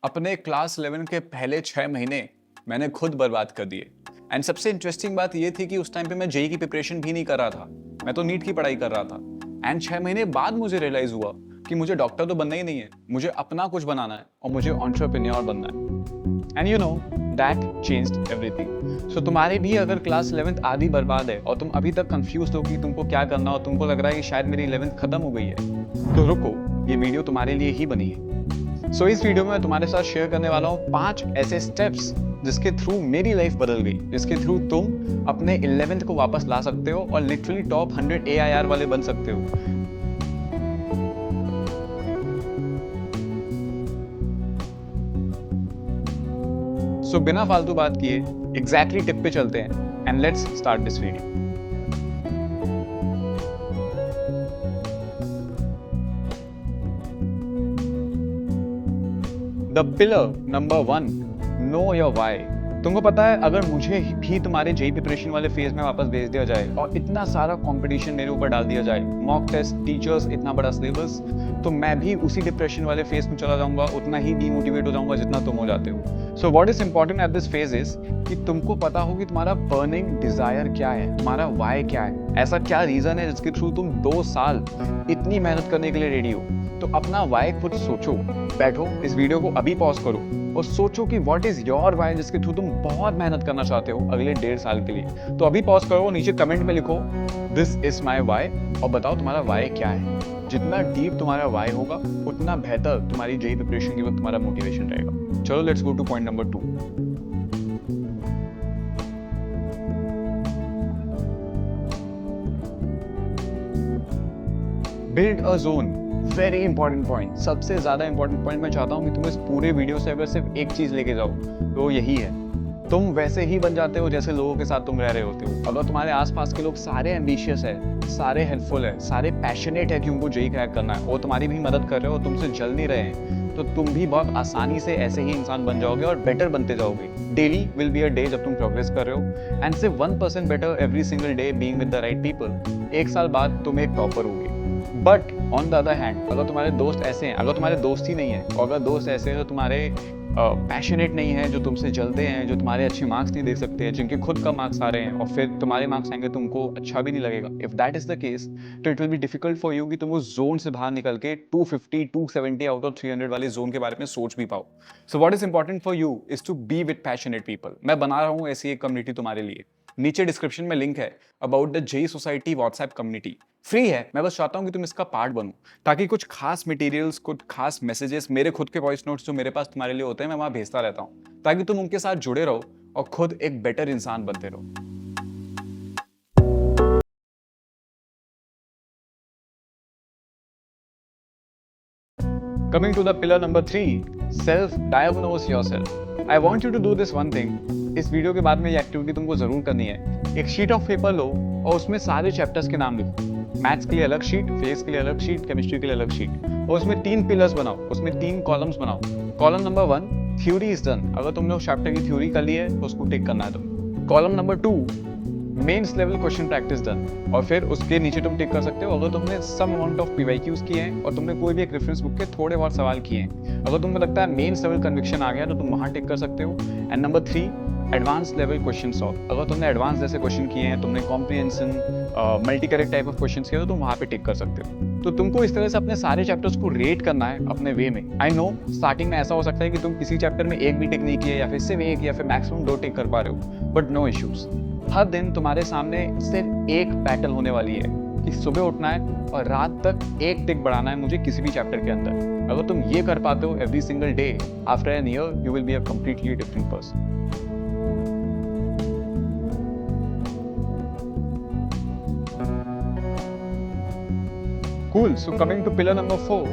अपने क्लास 11 के पहले 6 महीने मैंने खुद बर्बाद कर दिए। एंड सबसे इंटरेस्टिंग बात ये थी कि उस टाइम पे मैं जेई की प्रिपरेशन भी नहीं कर रहा था, मैं तो नीट की पढ़ाई कर रहा था। एंड 6 महीने बाद मुझे रियलाइज हुआ कि मुझे डॉक्टर तो बनना ही नहीं है, मुझे अपना कुछ बनाना है और मुझे एंटरप्रेन्योर बनना है। And you know that changed everything. So तुम्हारे भी अगर क्लास 11th आधी बर्बाद है और तुम अभी तक कंफ्यूज हो कि तुमको क्या करना, और तुमको लग रहा है कि शायद मेरी 11th खत्म हो गई है, तो रुको, ये वीडियो तुम्हारे लिए ही बनी है। सो इस वीडियो में मैं तुम्हारे साथ शेयर करने वाला हूँ 5 ऐसे स्टेप्स जिसके थ्रू मेरी लाइफ बदल गई, जिसके थ्रू तुम अपने 11th को वापस ला सकते हो और लिटरली टॉप 100 AIR वाले बन सकते हो। सो बिना फालतू बात किए एग्जैक्टली टिप पे चलते हैं and let's start this video. The pillar number 1, know your why. तुमको पता है, अगर मुझे भी तुम्हारे जेई प्रिपरेशन वाले फेज में वापस भेज दिया जाए और इतना सारा कंपटीशन मेरे ऊपर डाल दिया जाए, मॉक टेस्ट, टीचर्स, इतना बड़ा सिलेबस, तो मैं भी उसी डिप्रेशन वाले फेज में चला जाऊंगा, उतना ही डीमोटिवेट हो जाऊंगा जितना तुम हो जाते हो। सो what is important at this phase is कि तुमको पता हो कि तुम्हारा बर्निंग डिजायर क्या है, तुम्हारा वाई क्या है, ऐसा क्या रीजन है जिसके थ्रू तुम 2 साल इतनी मेहनत करने के लिए रेडी हो। तो अपना वाई खुद सोचो, बैठो, इस वीडियो को अभी पॉज करो और सोचो कि व्हाट इज योर वाई जिसके थ्रू तुम बहुत मेहनत करना चाहते हो अगले 1.5 साल के लिए। तो अभी पॉज करो, नीचे कमेंट में लिखो दिस इज माई वाई और बताओ तुम्हारा वाई क्या है। जितना डीप तुम्हारा वाई होगा उतना बेहतर तुम्हारी जेई प्रिपरेशन के वक्त तुम्हारा मोटिवेशन रहेगा। चलो let's go two point number 2। Build a zone. Very important point, सबसे ज्यादा इंपॉर्टेंट पॉइंट मैं चाहता हूँ कि तुम इस पूरे वीडियो से अगर सिर्फ एक चीज लेके जाओ तो यही है, तुम वैसे ही बन जाते हो जैसे लोगों के साथ तुम रह रहे होते हो। अगर तुम्हारे आसपास के लोग सारे एम्बिशियस है, सारे हेल्पफुल है, सारे पैशनेट है कि उनको जेई क्रैक करना है और तुम्हारी भी मदद कर रहे हो, तुमसे जल नहीं रहे हैं, तो तुम भी बहुत आसानी से ऐसे ही इंसान बन जाओगे और बेटर बनते जाओगे। Daily will be a day जब तुम प्रोग्रेस कर रहे हो एंड सिर्फ 1% better every single day being with the right people. 1 साल बाद तुम एक टॉपर होगे। But on the other hand, अगर तुम्हारे दोस्त ऐसे हैं, अगर तुम्हारे दोस्त ही नहीं है, और अगर दोस्त ऐसे हैं जो तुम्हारे पैशनेट नहीं है, जो तुमसे जलते हैं, जो तुम्हारे अच्छे मार्क्स नहीं दे सकते हैं, जिनके खुद का मार्क्स आ रहे हैं और फिर तुम्हारे मार्क्स आएंगे तुमको अच्छा भी नहीं लगेगा, if that is the case, तो it will be difficult for you कि तुम उस जोन से बाहर निकल के 250 270 आउट ऑफ 300 वाले जोन के बारे में सोच भी पाओ। So what is important for you is to be with passionate people. मैं बना रहा हूँ ऐसी एक कम्युनिटी तुम्हारे लिए। नीचे डिस्क्रिप्शन में लिंक है about the JE society WhatsApp community. Free है, मैं बस चाहता हूं कि तुम इसका पार्ट बनो, ताकि कुछ खास मटेरियल्स, कुछ खास मैसेजेस, मेरे खुद के वॉइस नोट्स जो मेरे पास तुम्हारे लिए होते हैं, मैं वहां भेजता रहता हूं, ताकि तुम उनके साथ जुड़े रहो और खुद एक बेटर इंसान बनते रहो। Coming to the pillar number 3, self-diagnose yourself. I want you to do this one thing. इस वीडियो के बाद में ये एक्टिविटी तुमको जरूर करनी है। एक शीट ऑफ पेपर लो और उसमें सारे चैप्टर्स के नाम लिखो। मैथ्स के लिए अलग शीट, फिजिक्स के लिए अलग शीट, केमिस्ट्री के लिए अलग शीट, और उसमें 3 पिलर्स बनाओ, उसमें 3 कॉलम्स बनाओ। Column number 1, theory is done. अगर तुमने उस चैप्टर की थ्योरी कर ली है तो उसको टिक करना है तुम। Column number 2, mains level question practice done, और फिर उसके नीचे तुम टिक कर सकते हो अगर तुमने सम अमाउंट ऑफ PYQs किए हैं और तुमने कोई भी एक रेफरेंस बुक के थोड़े बहुत सवाल किए हैं। अगर तुम्हें लगता है मेंस लेवल कन्विक्शन आ गया तो तुम वहां टिक कर सकते हो। And number 3, advance level question solve. अगर तुमने एडवांस जैसे क्वेश्चन किए हैं, तुमने comprehension, multi correct type of question किए, तो तुम वहां पे टिक कर सकते हो। तो तुमको इस तरह से अपने सारे चैप्टर्स को रेट करना है अपने वे में। आई नो स्टार्टिंग में ऐसा हो सकता है कि तुम किसी चैप्टर में एक भी टिक नहीं किए, या फिर सिर्फ एक या फिर मैक्सिमम 2 टिक कर पा रहे हो, बट नो इश्यूज। हर दिन तुम्हारे सामने सिर्फ एक बैटल होने वाली है कि सुबह उठना है और रात तक एक टिक बढ़ाना है मुझे किसी भी चैप्टर के अंदर। अगर तुम ये कर पाते हो every single day, after an year you will be a completely different person. Cool. So coming to pillar number 4,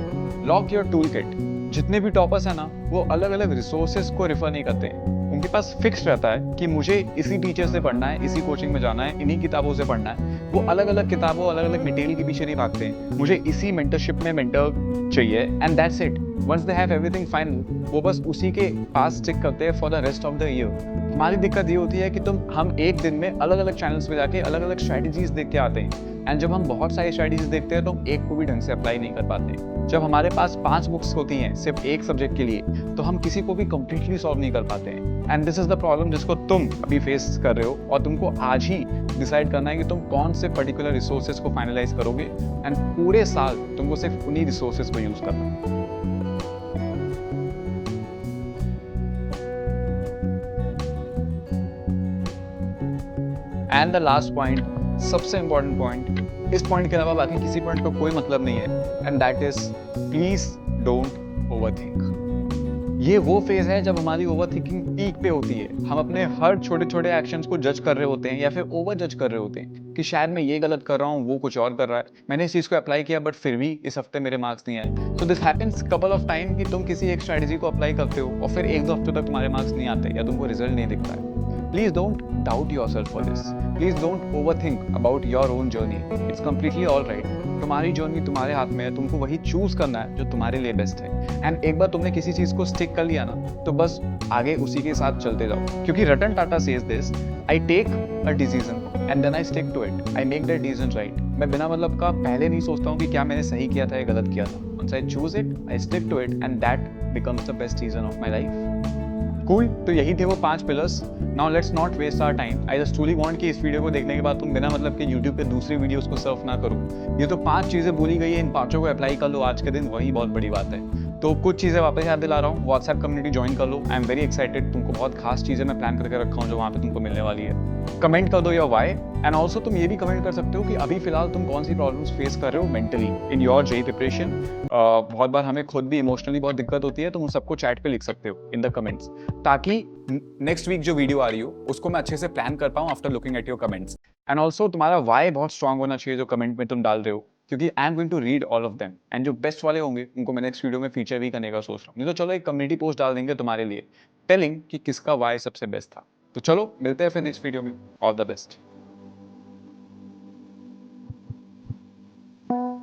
lock your toolkit. जितने भी टॉपर्स हैं ना, वो अलग अलग रिसोर्सेज को रेफर नहीं करते हैं। उनके पास फिक्स रहता है कि मुझे इसी टीचर से पढ़ना है, इसी कोचिंग में जाना है, इन्हीं किताबों से पढ़ना है। वो अलग अलग किताबों, अलग अलग मटेरियल के पीछे नहीं भागते हैं। मुझे इसी मेंटरशिप में मेंटर चाहिए and that's it. Once they have everything final, वो बस उसी के पास स्टिक करते हैं for the rest of the year. हमारी दिक्कत ये होती है कि हम एक दिन में अलग अलग चैनल्स पे जाके अलग अलग स्ट्रैटेजीज देख के आते हैं, एंड जब हम बहुत सारी स्ट्रैटेजीज देखते हैं तो हम एक को भी ढंग से अप्लाई नहीं कर पाते। जब हमारे पास 5 बुक्स होती हैं सिर्फ एक सब्जेक्ट के लिए, तो हम किसी को भी कंप्लीटली सॉल्व नहीं कर पाते हैं। And this is the problem जिसको तुम अभी फेस कर रहे हो, और तुमको आज ही डिसाइड करना है कि तुम कौन से पर्टिकुलर रिसोर्सेज को फाइनलाइज करोगे, एंड पूरे साल तुमको सिर्फ उन्हीं रिसोर्सेज को यूज करना है। एंड द लास्ट पॉइंट, सबसे इंपॉर्टेंट पॉइंट, इस पॉइंट के अलावा बाकी किसी पॉइंट का कोई मतलब नहीं है, and that is please don't overthink. ये वो फेज है जब हमारी ओवरथिंकिंग पीक पे होती है। हम अपने हर छोटे छोटे एक्शंस को जज कर रहे होते हैं या फिर ओवर जज कर रहे होते हैं कि शायद मैं ये गलत कर रहा हूँ, वो कुछ और कर रहा है, मैंने इस चीज़ को अप्लाई किया बट फिर भी इस हफ्ते मेरे मार्क्स नहीं आए। So this happens couple of time कि तुम किसी एक स्ट्रैटेजी को अप्लाई करते हो और फिर 1-2 हफ्ते तक तुम्हारे मार्क्स नहीं आते या तुमको रिजल्ट नहीं दिखता है। Please don't doubt yourself for this. Please don't overthink about your own journey. It's completely all right. तुम्हारी जर्नी तुम्हारे हाथ में है, तुमको वही चूज करना है जो तुम्हारे लिए बेस्ट है। एंड एक बार तुमने किसी चीज को स्टिक कर लिया ना, तो बस आगे उसी के साथ चलते जाओ। क्योंकि Ratan Tata says this, I take a decision and then I stick to it, I make that decision right. मैं बिना मतलब का पहले नहीं सोचता हूँ कि क्या मैंने सही किया था या गलत किया था। Once I choose it, I stick to it and that becomes the best season of my life. Cool, तो यही थे वो 5 pillars. Now let's not waste our time. I just truly want कि इस वीडियो को देखने के बाद तुम बिना मतलब के यूट्यूब पे दूसरी वीडियोस को सर्फ ना करो। ये तो 5 चीजें बोली गई है, इन 5 को अप्लाई कर लो आज के दिन, वही बहुत बड़ी बात है। तो कुछ चीजें वापस याद दिला रहा हूँ, व्हाट्सएप कम्युनिटी ज्वाइन कर लो। आई एम वेरी एक्साइटेड, तुमको बहुत खास चीजें मैं प्लान करके रखा हूँ जो वहाँ पे तुमको मिलने वाली है। कमेंट कर दो योर व्हाई, एंड ऑल्सो तुम ये भी कमेंट कर सकते हो कि अभी फिलहाल तुम कौन सी प्रॉब्लम्स फेस कर रहे हो mentally in your JEE preparation. बहुत बार हमें खुद भी इमोशनली बहुत दिक्कत होती है, तुम उन सबको चैट पे लिख सकते हो इन द कमेंट्स, ताकि नेक्स्ट वीक जो वीडियो आ रही हो उसको मैं अच्छे से प्लान कर पाऊँ after looking at your comments. And also तुम्हारा वाई बहुत स्ट्रांग होना चाहिए जो कमेंट में तुम डाल रहे हो, क्योंकि I am going to read all of them, and जो बेस्ट वाले होंगे उनको मैं नेक्स्ट वीडियो में फीचर भी करने का सोच रहा हूँ। नहीं तो चलो एक कम्युनिटी पोस्ट डाल देंगे तुम्हारे लिए टेलिंग कि किसका वाई सबसे बेस्ट था। तो चलो मिलते हैं फिर नेक्स्ट वीडियो में। All the best.